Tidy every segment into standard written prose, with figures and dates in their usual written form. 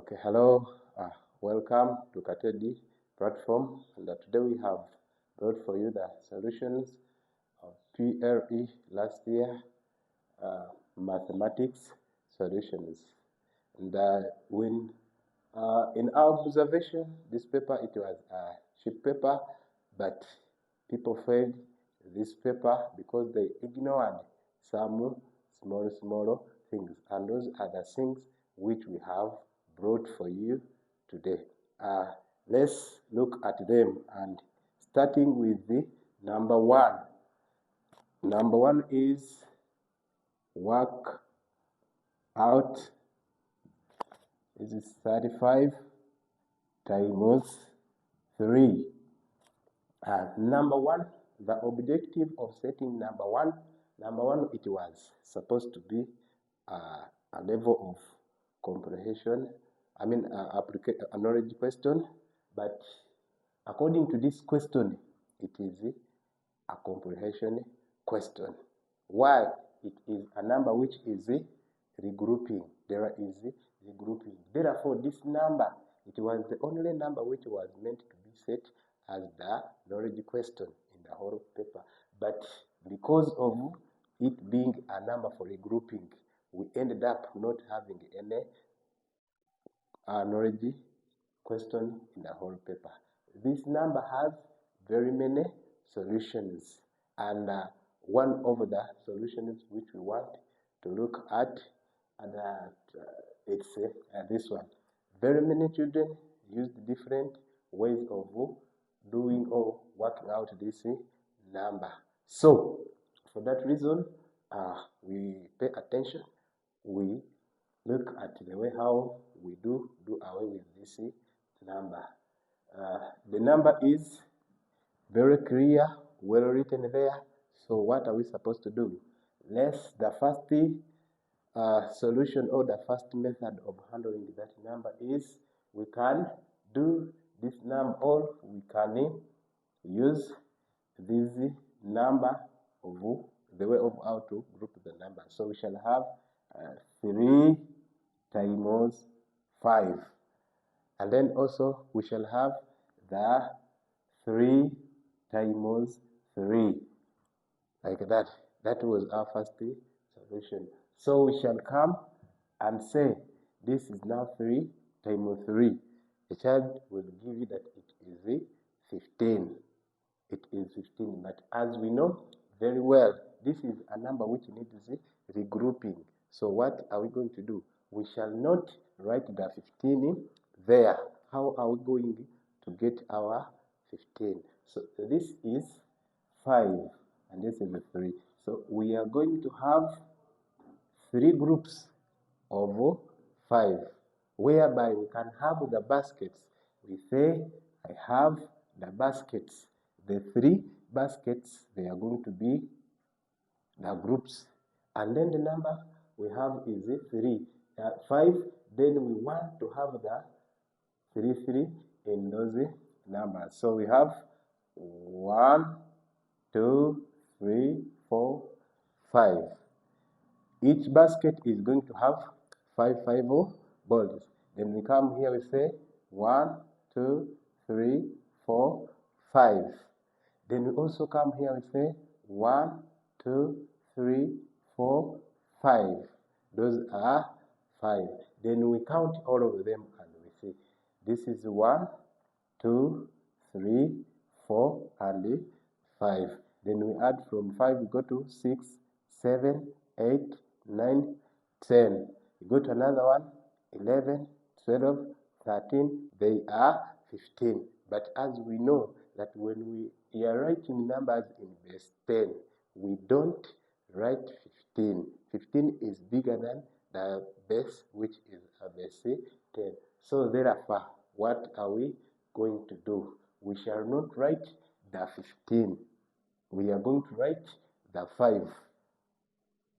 Okay, hello, welcome to Katedi platform, and today we have brought for you the solutions of PLE last year mathematics solutions. And in our observation, this paper, it was a cheap paper, but people failed this paper because they ignored some small things, and those are the things which we have brought for you today. Let's look at them, and starting with the number one. Number one is work out. This is 35 times 3. Number one, the objective of setting number one, it was supposed to be a level of comprehension, a knowledge question, but according to this question, it is a comprehension question. Why? It is a number which is regrouping. There is regrouping. Therefore, this number, it was the only number which was meant to be set as the knowledge question in the whole paper. But because of it being a number for regrouping, we ended up not having any knowledge question in the whole paper. This number has very many solutions, and one of the solutions which we want to look at, and it's this one. Very many children used different ways of doing or working out this number. So, for that reason, we pay attention. We look at the way how we do away with this number. The number is very clear, well written there. So what are we supposed to do? The first solution or the first method of handling that number is we can do this number, or we can use this number of the way of how to group the number. So we shall have 3 times 5, and then also we shall have the 3 times 3, like that. That was our first solution. So we shall come and say this is now 3 times 3. The child will give you that it is 15. It is 15, but as we know very well, this is a number which needs regrouping. So what are we going to do? We shall not write the 15 there. How are we going to get our 15? So this is 5, and this is 3. So we are going to have 3 groups of 5, whereby we can have the baskets. We say, I have the baskets. The 3 baskets, they are going to be the groups. And then the number we have is 3. 5, then we want to have the 3 in those numbers. So we have 1, 2, 3, 4, 5. Each basket is going to have 5 balls. Then we come here, we say 1, 2, 3, 4, 5. Then we also come here, we say 1, 2, 3, 4, 5. Those are 5. Then we count all of them and we say this is 1, 2, 3, 4, and 5. Then we add from 5, we go to 6, 7, 8, 9, 10. We go to another one, 11, 12, 13. They are 15. But as we know that when we are writing numbers in base 10, we don't write 15. 15 is bigger than the base, which is a base 10. So therefore, what are we going to do? We shall not write the 15. We are going to write the 5.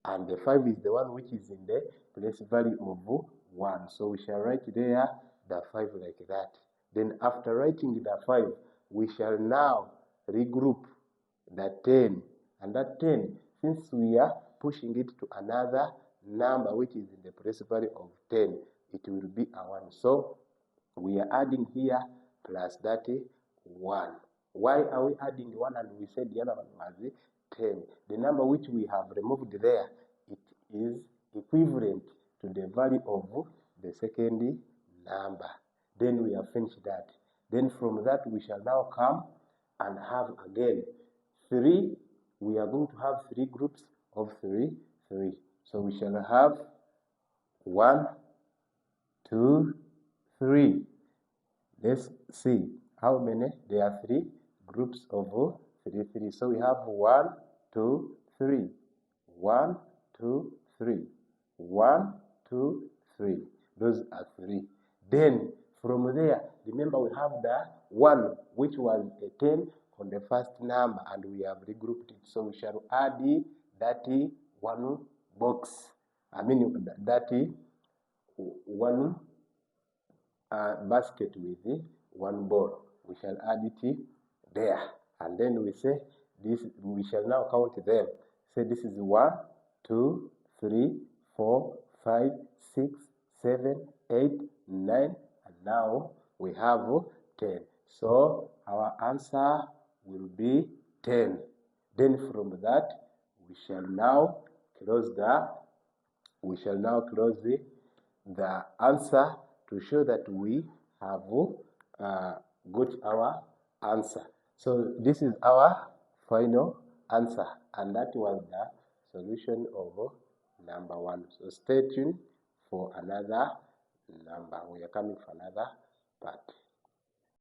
And the 5 is the one which is in the place value of 1. So we shall write there the 5 like that. Then after writing the 5, we shall now regroup the 10. And that 10, since we are pushing it to another number which is in the place value of 10, it will be a 1. So we are adding here plus that 1. Why are we adding 1 and we said the other one was 10? The number which we have removed there, it is equivalent to the value of the second number. Then we have finished that. Then from that we shall now come and have again 3. We are going to have 3 groups of 3. So we shall have 1, 2, 3. Let's see how many. There are 3 groups of 3. So we have 1, 2, 3. 1, 2, 3. 1, 2, 3. Those are 3. Then from there, remember we have the 1 which was a 10 on the first number, and we have regrouped it. So we shall add that 1 box. That 1 basket with 1 ball. We shall add it there, and then we say this. We shall now count them. Say this is 1, 2, 3, 4, 5, 6, 7, 8, 9, and now we have 10. So our answer will be 10. Then from that we shall now close the answer to show that we have got our answer. So this is our final answer, and that was the solution of number 1. So stay tuned for another number. We are coming for another part.